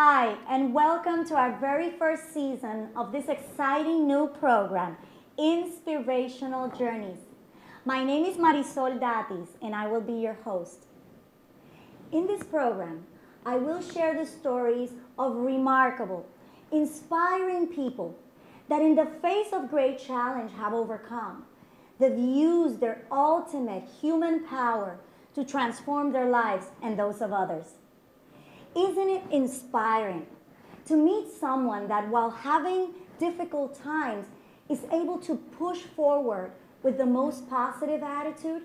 Hi, and welcome to our very first season of this exciting new program, Inspirational Journeys. My name is Marisol Dátiz, and I will be your host. In this program, I will share the stories of remarkable, inspiring people that in the face of great challenge have overcome. They've used their ultimate human power to transform their lives and those of others. Isn't it inspiring to meet someone that while having difficult times is able to push forward with the most positive attitude?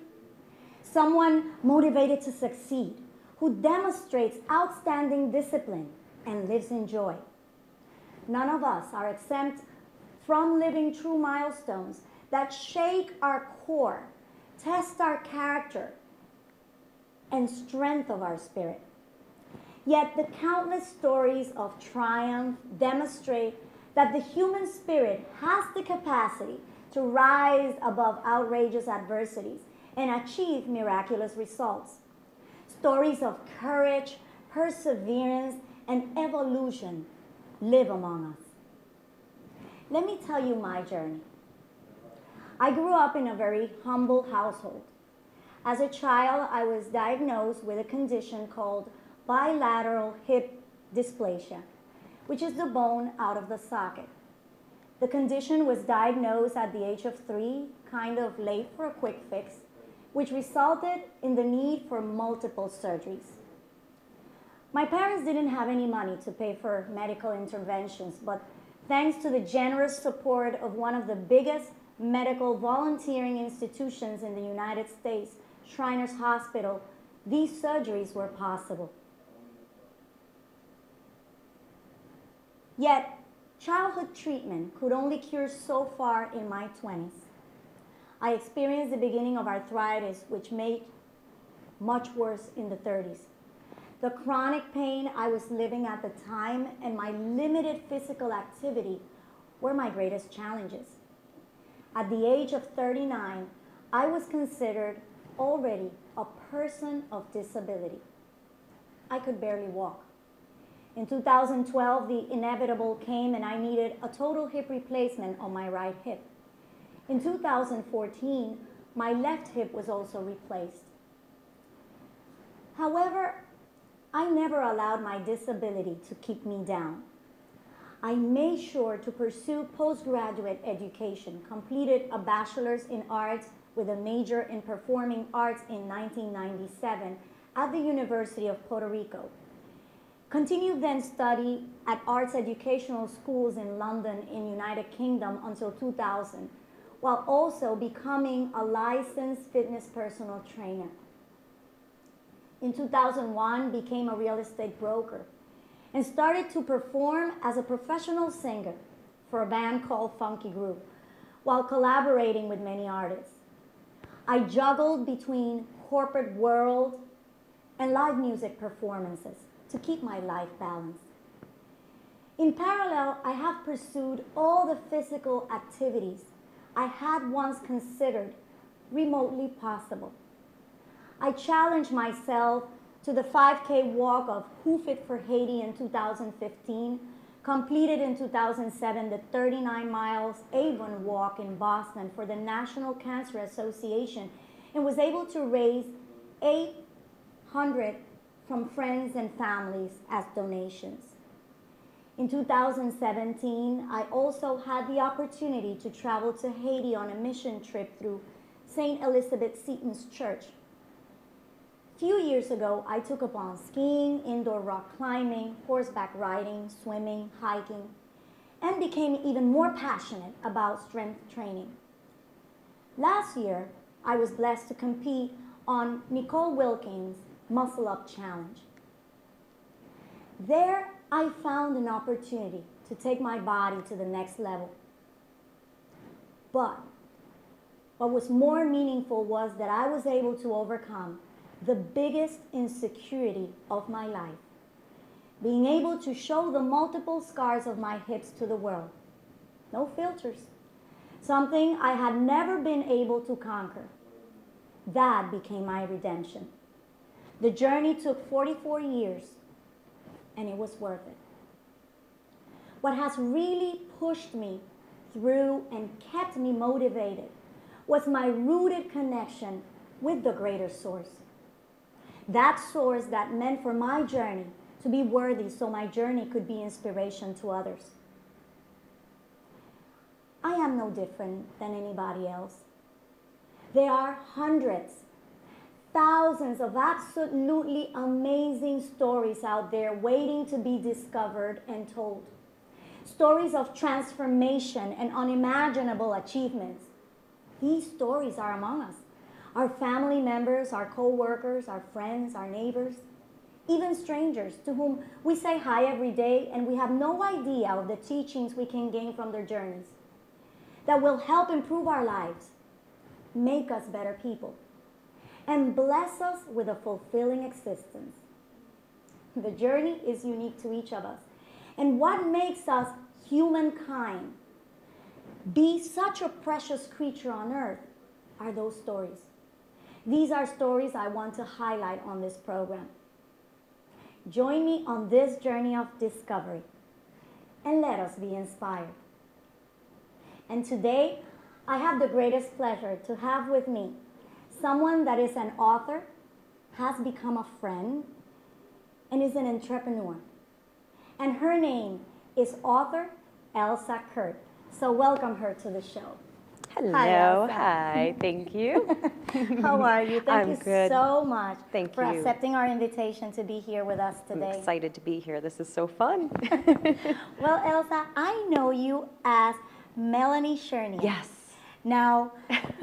Someone motivated to succeed, who demonstrates outstanding discipline and lives in joy. None of us are exempt from living through milestones that shake our core, test our character, and strength of our spirit. Yet the countless stories of triumph demonstrate that the human spirit has the capacity to rise above outrageous adversities and achieve miraculous results. Stories of courage, perseverance, and evolution live among us. Let me tell you my journey. I grew up in a very humble household. As a child, I was diagnosed with a condition called bilateral hip dysplasia, which is the bone out of the socket. The condition was diagnosed at the age of 3, kind of late for a quick fix, which resulted in the need for multiple surgeries. My parents didn't have any money to pay for medical interventions, but thanks to the generous support of one of the biggest medical volunteering institutions in the United States, Shriners Hospital, these surgeries were possible. Yet, childhood treatment could only cure so far in my 20s. I experienced the beginning of arthritis, which made much worse in the 30s. The chronic pain I was living at the time and my limited physical activity were my greatest challenges. At the age of 39, I was considered already a person of disability. I could barely walk. In 2012, the inevitable came and I needed a total hip replacement on my right hip. In 2014, my left hip was also replaced. However, I never allowed my disability to keep me down. I made sure to pursue postgraduate education, completed a bachelor's in arts with a major in performing arts in 1997 at the University of Puerto Rico. Continued then study at arts educational schools in London in United Kingdom until 2000, while also becoming a licensed fitness personal trainer. In 2001, became a real estate broker and started to perform as a professional singer for a band called Funky Group, while collaborating with many artists. I juggled between corporate world and live music performances to keep my life balanced. In parallel, I have pursued all the physical activities I had once considered remotely possible. I challenged myself to the 5K walk of Who Fit for Haiti in 2015, completed in 2007 the 39 miles Avon Walk in Boston for the National Cancer Association, and was able to raise $800 from friends and families as donations. In 2017, I also had the opportunity to travel to Haiti on a mission trip through St. Elizabeth Seton's Church. A few years ago, I took up on skiing, indoor rock climbing, horseback riding, swimming, hiking, and became even more passionate about strength training. Last year, I was blessed to compete on Nicole Wilkins' Muscle Up Challenge. There, I found an opportunity to take my body to the next level. But what was more meaningful was that I was able to overcome the biggest insecurity of my life, being able to show the multiple scars of my hips to the world. No filters. Something I had never been able to conquer. That became my redemption. The journey took 44 years, and it was worth it. What has really pushed me through and kept me motivated was my rooted connection with the greater source. That source that meant for my journey to be worthy so my journey could be inspiration to others. I am no different than anybody else. There are hundreds, thousands of absolutely amazing stories out there waiting to be discovered and told. Stories of transformation and unimaginable achievements. These stories are among us. Our family members, our co-workers, our friends, our neighbors, even strangers to whom we say hi every day and we have no idea of the teachings we can gain from their journeys that will help improve our lives, make us better people, and bless us with a fulfilling existence. The journey is unique to each of us. And what makes us humankind be such a precious creature on earth are those stories. These are stories I want to highlight on this program. Join me on this journey of discovery and let us be inspired. And today, I have the greatest pleasure to have with me someone that is an author, has become a friend, and is an entrepreneur. And her name is author Elsa Kurt. So welcome her to the show. Hello, Hi, thank you. How are you? Thank you good. so much for you. accepting our invitation to be here with us today. I'm excited to be here. This is so fun. Well, Elsa, I know you as Melanie Chernier. Yes. Now,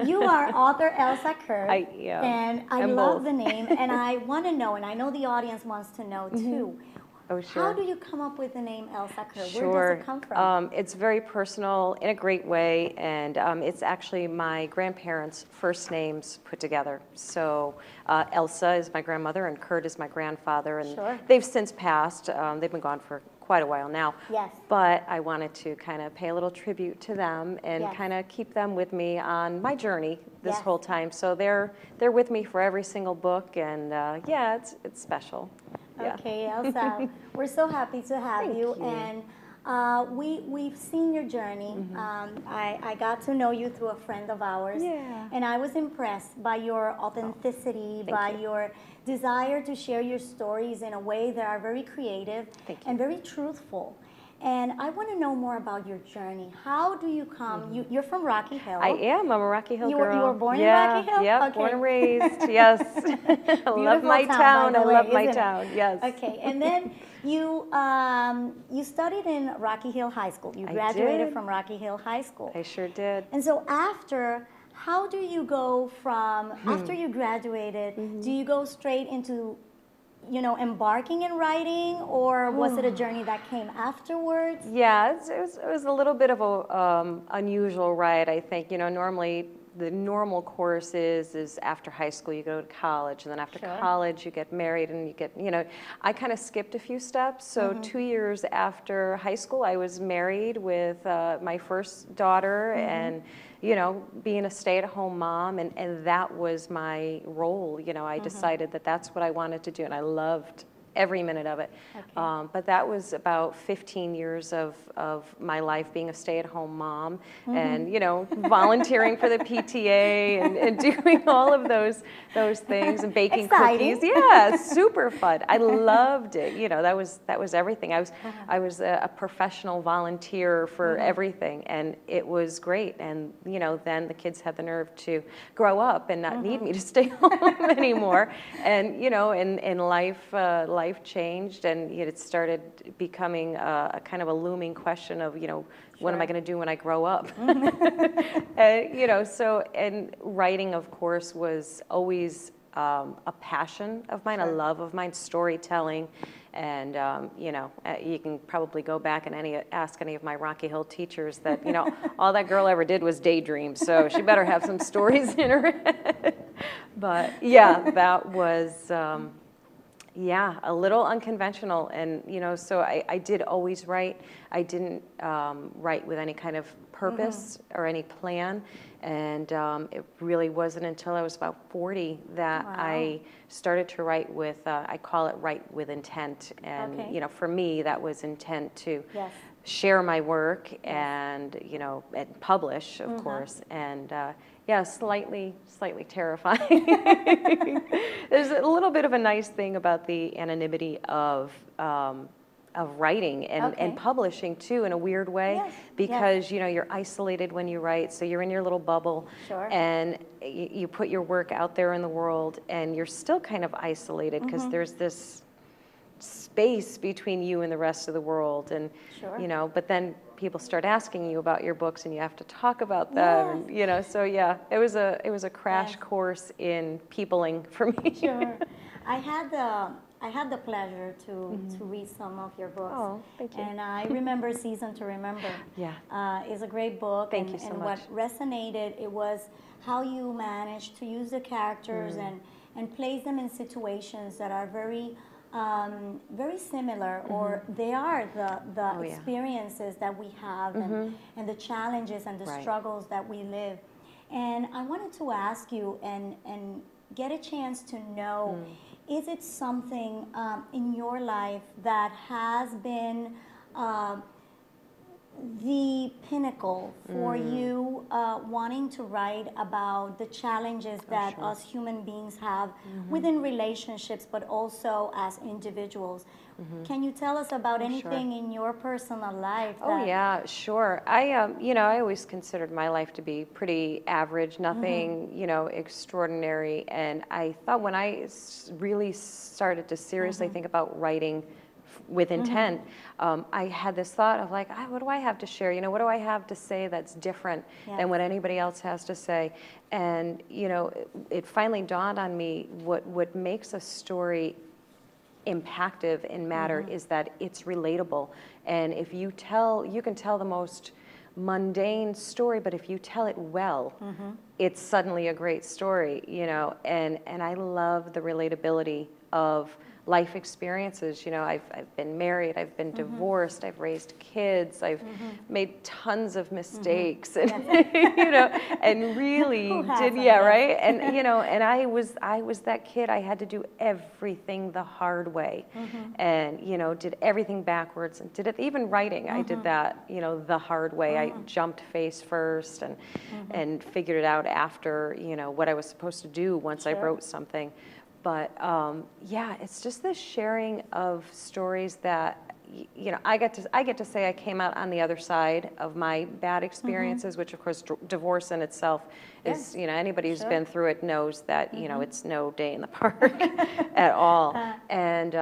you are author Elsa Kurt, I am. And I I'm love both. the name, and I want to know, and I know the audience wants to know too. Oh, sure. How do you come up with the name Elsa Kurt? Sure. Where does it come from? It's very personal in a great way, and it's actually my grandparents' first names put together. So Elsa is my grandmother, and Kurt is my grandfather, and Sure. they've since passed. They've been gone for quite a while now. Yes. But I wanted to kind of pay a little tribute to them and Yes. kind of keep them with me on my journey this Yes. whole time. So they're with me for every single book, and yeah, it's special. Yeah. Okay, Elsa, we're so happy to have Thank you. you. And we've seen your journey. I got to know you through a friend of ours. Yeah. And I was impressed by your authenticity, by you. your desire to share your stories in a way that are very creative Thank you. and very truthful. And I want to know more about your journey. How do you come? You're from Rocky Hill. I am. I'm a Rocky Hill You girl. were born in yeah, Rocky Hill? Yeah, Okay. born and raised. Yes. I love my Beautiful town. by I the love way, my isn't it? town. Yes. Okay, and then you studied in Rocky Hill High School. You I graduated did. from Rocky Hill High School. I sure did. And so how do you go from, after you graduated, do you go straight into, embarking in writing, or was it a journey that came afterwards? Yeah, it was a little bit of a unusual ride, I think. Normally the normal course is after high school you go to college, and then after Sure. college you get married, and you get, I kind of skipped a few steps. So 2 years after high school I was married with my first daughter, and being a stay-at-home mom, and that was my role. I decided that that's what I wanted to do, and I loved every minute of it. Okay. But that was about 15 years of my life being a stay-at-home mom, and volunteering for the PTA and doing all of those things, and baking Exciting. cookies. Yeah, super fun. I loved it. That was everything. I was a professional volunteer for everything, and it was great. And then the kids had the nerve to grow up and not need me to stay home anymore. And and life changed, and it started becoming a kind of a looming question of, what am I going to do when I grow up? And writing, of course, was always a passion of mine, Sure. a love of mine, storytelling. And, you can probably go back and ask any of my Rocky Hill teachers that, all that girl ever did was daydream, so she better have some stories in her head. But yeah, that was, a little unconventional. And, so I did always write. I didn't write with any kind of purpose or any plan. And it really wasn't until I was about 40 that Wow. I started to write with, I call it write with intent. And, Okay. for me, that was intent to Yes. share my work and, you know, and publish, of course, and yeah, slightly terrifying. There's a little bit of a nice thing about the anonymity of writing and publishing too, in a weird way, because you know, you're isolated when you write, so you're in your little bubble, and you put your work out there in the world, and you're still kind of isolated because there's this space between you and the rest of the world, and you know, but then people start asking you about your books and you have to talk about them, and, you know, so yeah, it was a crash course in peopling for me. I had the pleasure to read some of your books. Oh, thank you. And I remember Season to Remember. It's a great book. Thank you so much. What resonated, it was how you managed to use the characters and place them in situations that are very similar, or they are the experiences that we have, and the challenges and the struggles that we live. And I wanted to ask you and get a chance to know, is it something in your life that has been the pinnacle for you wanting to write about the challenges that us human beings have within relationships, but also as individuals? Can you tell us about anything in your personal life? Yeah, sure. I, you know, I always considered my life to be pretty average, nothing, you know, extraordinary. And I thought when I really started to seriously think about writing with intent, I had this thought of like, what do I have to share? You know, what do I have to say that's different than what anybody else has to say? And, you know, it finally dawned on me what makes a story impactful and matter is that it's relatable. And if you can tell the most mundane story, but if you tell it well, it's suddenly a great story, you know. And I love the relatability of life experiences. You know, I've been married, I've been divorced, I've raised kids, I've made tons of mistakes, and you know, and really right? And you know, and I was that kid. I had to do everything the hard way, and you know, did everything backwards, and did it even writing. I did that, you know, the hard way. I jumped face first, and figured it out after, you know, what I was supposed to do once I wrote something. But yeah, it's just this sharing of stories that, you know, I get to say I came out on the other side of my bad experiences, which of course divorce in itself is, you know, anybody who's been through it knows that, you know, it's no day in the park at all. And,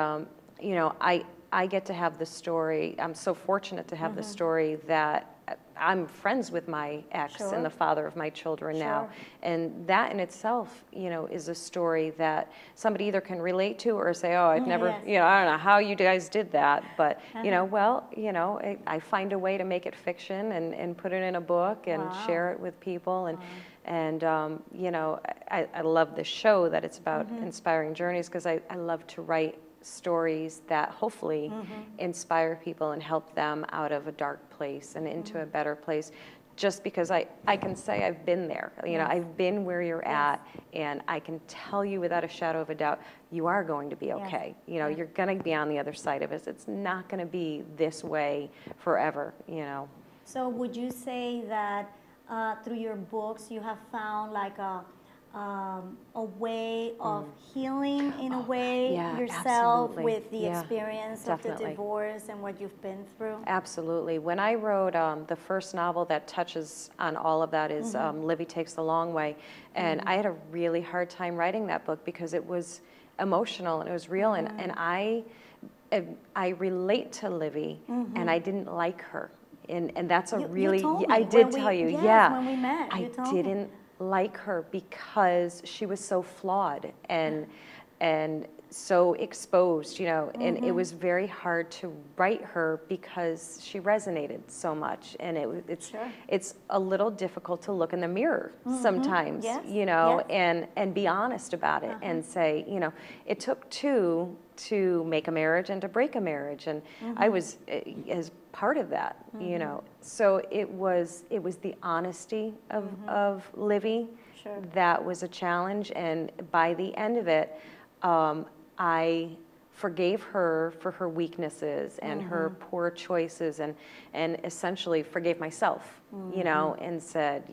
you know, I get to have the story. I'm so fortunate to have the story that I'm friends with my ex and the father of my children now. And that in itself, you know, is a story that somebody either can relate to or say, oh, I've never, you know, I don't know how you guys did that. But, you know, well, you know, I find a way to make it fiction and put it in a book and share it with people. And you know, I love the show that it's about Inspiring Journeys, because I love to write stories that hopefully inspire people and help them out of a dark place and into a better place. Just because I can say I've been there, you know, I've been where you're at, and I can tell you without a shadow of a doubt, you are going to be okay. You know, you're going to be on the other side of it. It's not going to be this way forever, you know. So would you say that through your books you have found like a way of healing in a way yourself with the experience of the divorce and what you've been through? Absolutely. When I wrote the first novel that touches on all of that is Livy Takes the Long Way, and I had a really hard time writing that book because it was emotional and it was real, and I relate to Livy, and I didn't like her, and that's a really, I did tell you, when we met, I didn't like her because she was so flawed and so exposed, you know, and it was very hard to write her because she resonated so much, and it's a little difficult to look in the mirror sometimes, you know, and be honest about it and say, you know, it took two to make a marriage and to break a marriage, and I was as part of that, you know. So it was the honesty of Livy that was a challenge, and by the end of it, I forgave her for her weaknesses and her poor choices, and essentially forgave myself, you know, and said,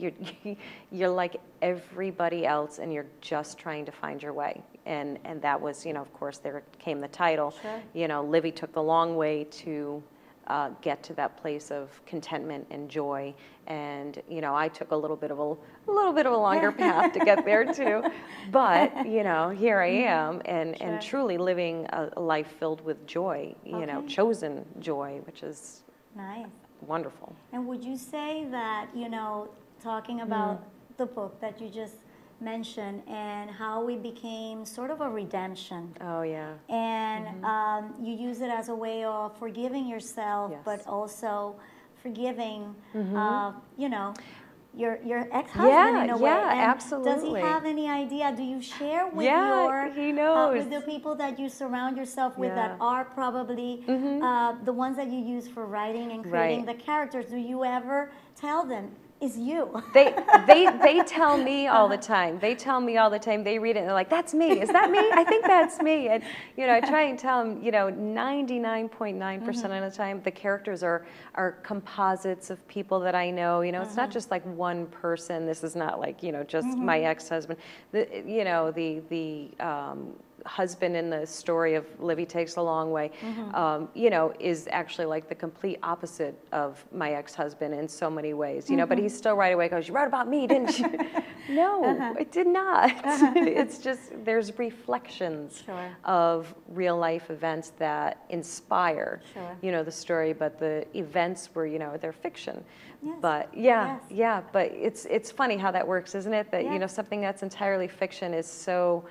you're like everybody else and you're just trying to find your way. And that was, you know, of course, there came the title. Sure. You know, Livy took the long way to get to that place of contentment and joy. And, you know, I took a little bit of a longer path to get there too. But, you know, here I am, and truly living a life filled with joy, you know, chosen joy, which is nice, wonderful. And would you say that, you know, talking about the book that you just mentioned and how it became sort of a redemption. Oh, yeah. And you use it as a way of forgiving yourself, Yes. but also forgiving, you know, your ex-husband in a way. Yeah, And absolutely. does he have any idea? Do you share with he knows. with the people that you surround yourself with that are probably the ones that you use for writing and creating the characters? Do you ever tell them, it's you? They tell me all the time. They tell me all the time. They read it and they're like, that's me. Is that me? I think that's me. And, you know, I try and tell them, you know, 99.9% of the time, the characters are composites of people that I know. You know, it's not just like one person. This is not like, you know, just my ex-husband. You know, the husband in the story of Livy Takes the Long Way, you know, is actually like the complete opposite of my ex-husband in so many ways, you know, but he's still right away goes, you wrote about me, didn't you? No, it did not. It's just, there's reflections of real life events that inspire, you know, the story, but the events were, you know, they're fiction. Yes. But but it's funny how that works, isn't it? That, you know, something that's entirely fiction is so,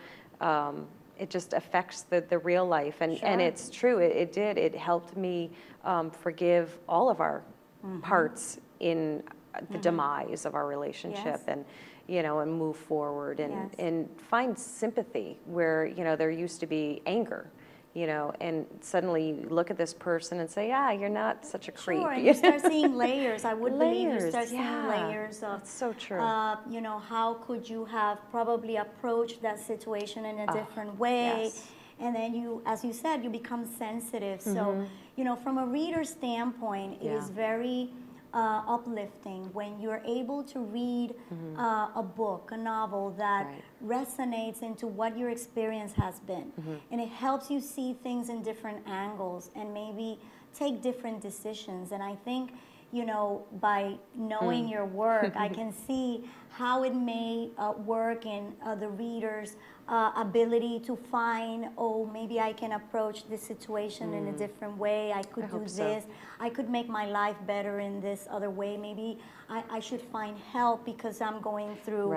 it just affects the real life. And it's true, it did. It helped me forgive all of our parts in the demise of our relationship, and, you know, and move forward and find sympathy where, you know, there used to be anger, you know, and suddenly you look at this person and say, yeah, you're not such a creep. Sure, and you start seeing layers. I would believe you start seeing Yeah. layers of, That's so true. you know, how could you have probably approached that situation in a different way? Yes. And then you, as you said, you become sensitive. So, you know, from a reader standpoint, it is very uplifting when you're able to read a book, a novel that resonates into what your experience has been. And it helps you see things in different angles and maybe take different decisions. And I think, you know, by knowing your work, I can see how it may work in the reader's ability to find, oh, maybe I can approach this situation in a different way. I could do this. I could make my life better in this other way. Maybe I should find help because I'm going through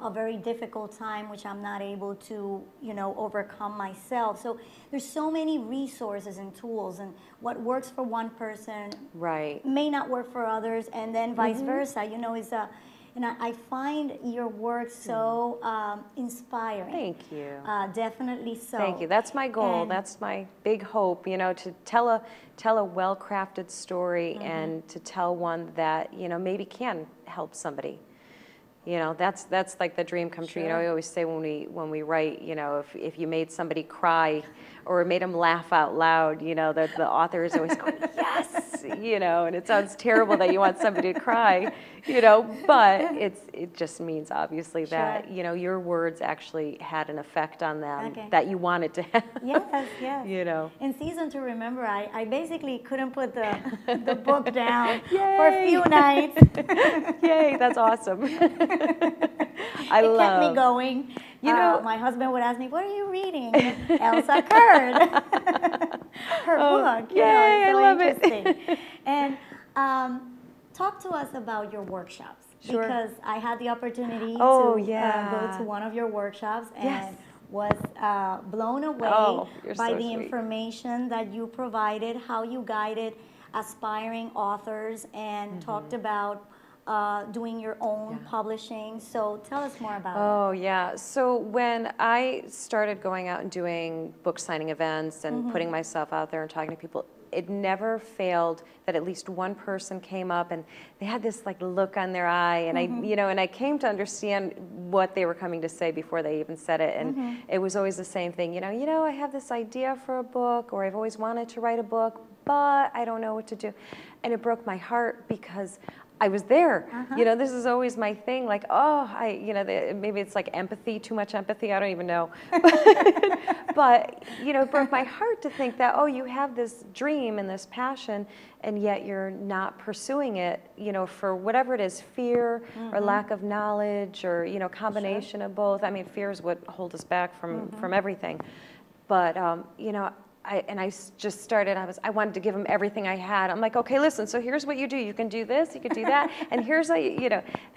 a very difficult time, which I'm not able to, you know, overcome myself. So there's so many resources and tools, and what works for one person may not work for others, and then vice versa. You know, is a and I find your work so inspiring. Thank you. Definitely so. Thank you. That's my goal. And that's my big hope, you know, to tell a well-crafted story and to tell one that, you know, maybe can help somebody. You know, that's like the dream come true. You know, I always say when we write, you know, if you made somebody cry or made them laugh out loud, you know, the author is always going, yes, you know, and it sounds terrible that you want somebody to cry, you know, but it just means obviously that, you know, your words actually had an effect on them that you wanted to have. Yes. You know. In season 2, remember, I basically couldn't put the book down Yay. for a few nights. Yay, that's awesome. It kept me going. You know, my husband would ask me, "What are you reading?" Elsa Curd, her book. Yay, you know, I love it. And talk to us about your workshops, because I had the opportunity to go to one of your workshops and was blown away by the information that you provided, how you guided aspiring authors, and talked about doing your own publishing. So tell us more about it. Oh, yeah. So when I started going out and doing book signing events and putting myself out there and talking to people, it never failed that at least one person came up and they had this like look on their eye, and I came to understand what they were coming to say before they even said it, and it was always the same thing, I have this idea for a book, or I've always wanted to write a book, but I don't know what to do. And it broke my heart because I was there. This is always my thing. Like, maybe it's like empathy, too much empathy. I don't even know. But it broke my heart to think that, you have this dream and this passion, and yet you're not pursuing it, for whatever it is, fear or lack of knowledge, or, combination of both. I mean, fear is what holds us back from everything. But, I just started, I wanted to give him everything I had. I'm like, okay, listen, so here's what you do. You can do this, you can do that, and here's how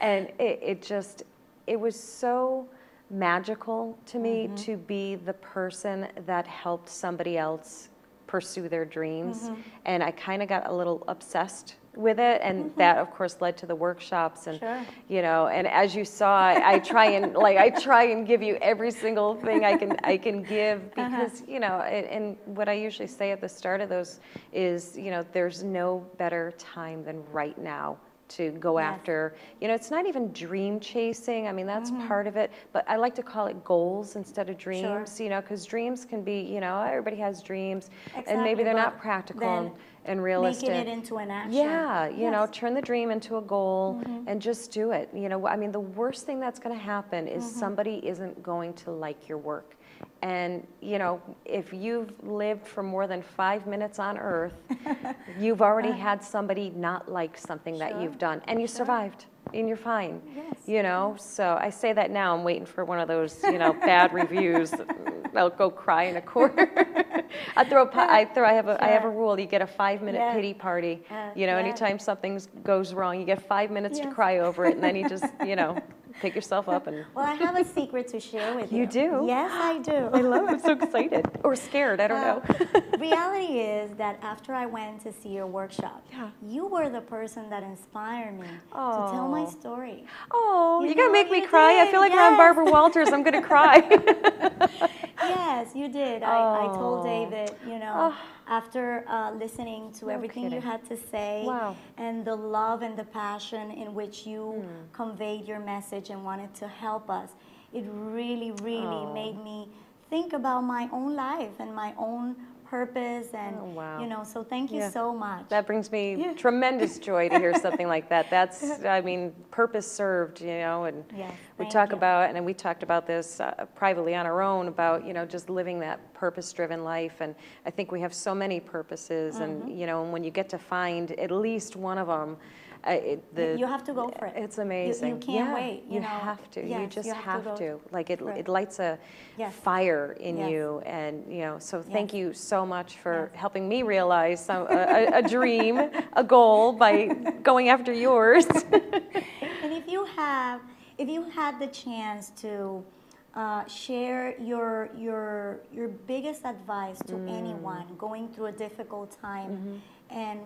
and it was so magical to me to be the person that helped somebody else pursue their dreams. And I kind of got a little obsessed with it, and that of course led to the workshops, and and as you saw, I try and give you every single thing I can give, because and what I usually say at the start of those is there's no better time than right now to go after, it's not even dream chasing. I mean, that's part of it, but I like to call it goals instead of dreams, because dreams can be, everybody has dreams, and maybe they're not practical and realistic. Making it into an action. Yeah, turn the dream into a goal and just do it. I mean, the worst thing that's going to happen is somebody isn't going to like your work. And, if you've lived for more than 5 minutes on Earth, you've already had somebody not like something that you've done, and you survived, and you're fine. So I say that now. I'm waiting for one of those, bad reviews. I'll go cry in a corner. I have a rule. You get a 5-minute pity party. Anytime something goes wrong, you get 5 minutes to cry over it, and then you just, pick yourself up and. Well, I have a secret to share with you. You do? Yes, I do. I love it. I'm so excited, or scared. I don't know. Reality is that after I went to see your workshop, you were the person that inspired me to tell my story. Oh, you gotta make me cry. I feel like we're on Barbara Walters. I'm gonna cry. Yes, you did. I told David, after listening to everything you had to say, and the love and the passion in which you conveyed your message and wanted to help us, it really, really made me think about my own life and my own purpose, and so thank you so much. That brings me tremendous joy to hear something like that. That's, I mean, purpose served, and we talk about, and we talked about this privately on our own, about, just living that purpose-driven life, and I think we have so many purposes, and, and when you get to find at least one of them, you have to go for it. It's amazing. You can't wait. You have to. Yes, you just have to. Like it lights a fire in you, and so thank you so much for helping me realize a dream, a goal by going after yours. And if you had the chance to share your biggest advice to anyone going through a difficult time, and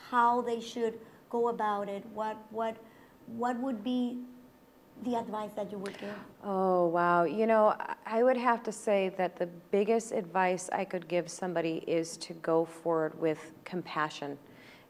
how they should go about it, what would be the advice that you would give? Oh, wow. I would have to say that the biggest advice I could give somebody is to go forward with compassion.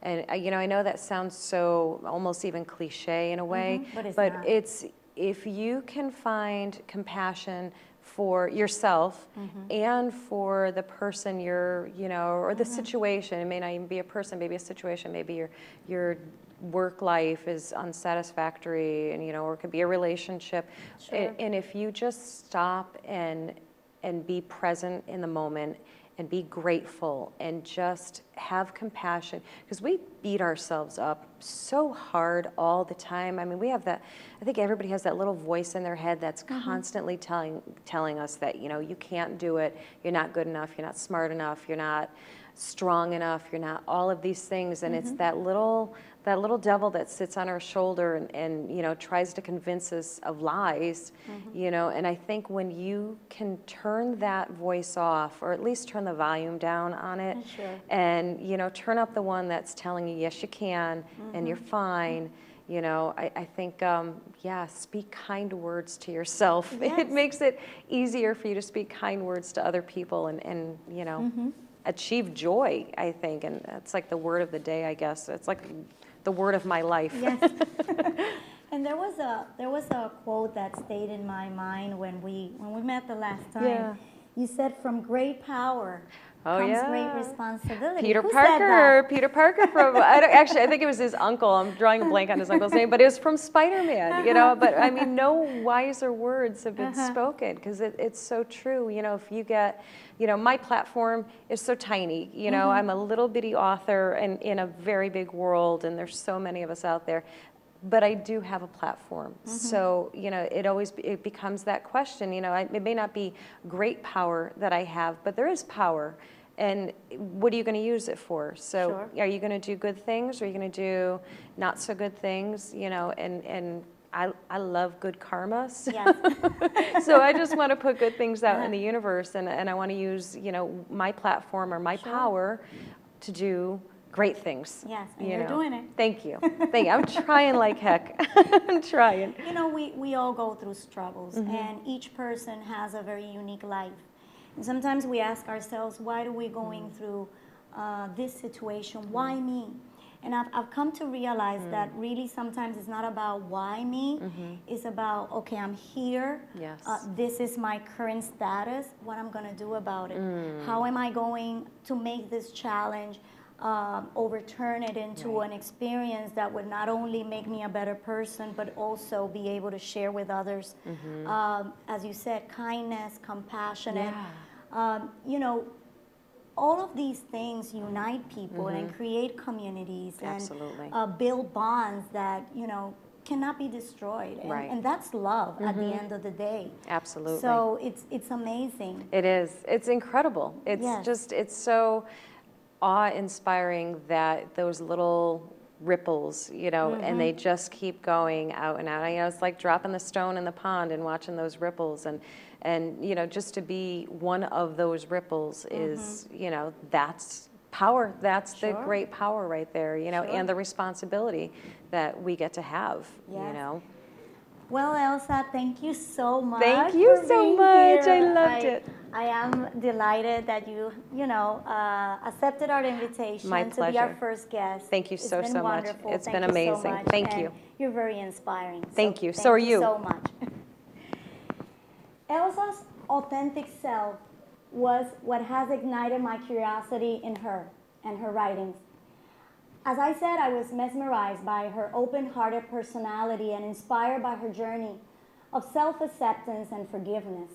And, I know that sounds so almost even cliche in a way, but it's, if you can find compassion for yourself and for the person you're, or the situation. It may not even be a person, maybe a situation, maybe your work life is unsatisfactory, and or it could be a relationship. And if you just stop and be present in the moment and be grateful and just have compassion, because we beat ourselves up so hard all the time. I mean, we have that, I think everybody has that little voice in their head that's constantly telling us that, you can't do it, you're not good enough, you're not smart enough, you're not strong enough, you're not all of these things, and it's that little devil that sits on our shoulder and tries to convince us of lies, and I think when you can turn that voice off, or at least turn the volume down on it, and turn up the one that's telling you yes you can, and you're fine, I think speak kind words to yourself. It makes it easier for you to speak kind words to other people, and achieve joy, I think. And that's like the word of the day, I guess. It's like the word of my life. Yes. And there was a quote that stayed in my mind when we met the last time. Yeah. You said, "From great power comes great responsibility." Peter Who Parker. said that? Peter Parker from, actually, I think it was his uncle. I'm drawing a blank on his uncle's name, but it was from Spider-Man, you know. But I mean, no wiser words have been spoken, because it's so true. You know, if you get, you know, my platform is so tiny. You know, I'm a little bitty author in a very big world, and there's so many of us out there. But I do have a platform. So, you know, it becomes that question, you know, it may not be great power that I have, but there is power. And what are you going to use it for? So are you going to do good things, or are you going to do not so good things? You know, and I love good karma. So, so I just want to put good things out in the universe, and I want to use, you know, my platform or my power to do great things. Yes, and you're doing it. Thank you. Thank you. I'm trying like heck. I'm trying. You know, we all go through struggles, and each person has a very unique life. And sometimes we ask ourselves, why are we going through this situation? Why me? And I've come to realize that really sometimes it's not about why me. It's about, okay, I'm here. Yes. This is my current status. What I'm going to do about it? How am I going to make this challenge overturn it into an experience that would not only make me a better person, but also be able to share with others, as you said, kindness, compassion, and you know, all of these things unite people and create communities and build bonds that, you know, cannot be destroyed, and that's love at the end of the day. Absolutely. So it's amazing. It is. It's incredible. It's just, it's so awe-inspiring that those little ripples, you know, and they just keep going out and out. You know, it's like dropping the stone in the pond and watching those ripples, and you know, just to be one of those ripples is, you know, that's power. That's the great power right there, you know, and the responsibility that we get to have, you know. Well, Elsa, thank you so much. Thank you so much. Here. I loved it. I am delighted that you know, accepted our invitation to be our first guest. Thank you so much. Wonderful. It's been amazing. Thank you. You're very inspiring. Thank you. So are you. Thank you so much. Elsa's authentic self was what has ignited my curiosity in her and her writings. As I said, I was mesmerized by her open-hearted personality and inspired by her journey of self-acceptance and forgiveness.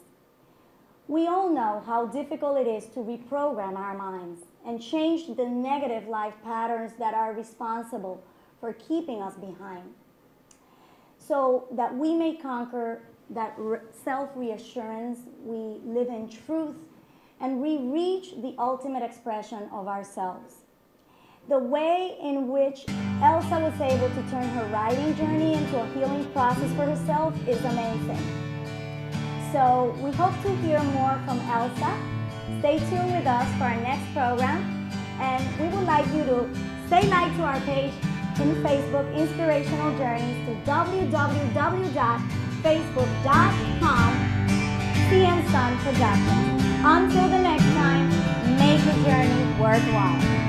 We all know how difficult it is to reprogram our minds and change the negative life patterns that are responsible for keeping us behind, so that we may conquer that self-reassurance, we live in truth, and we reach the ultimate expression of ourselves. The way in which Elsa was able to turn her writing journey into a healing process for herself is amazing. So we hope to hear more from Elsa. Stay tuned with us for our next program, and we would like you to say like to our page in Facebook, Inspirational Journeys, to www.facebook.com/CN Sun Productions. Until the next time, make the journey worthwhile.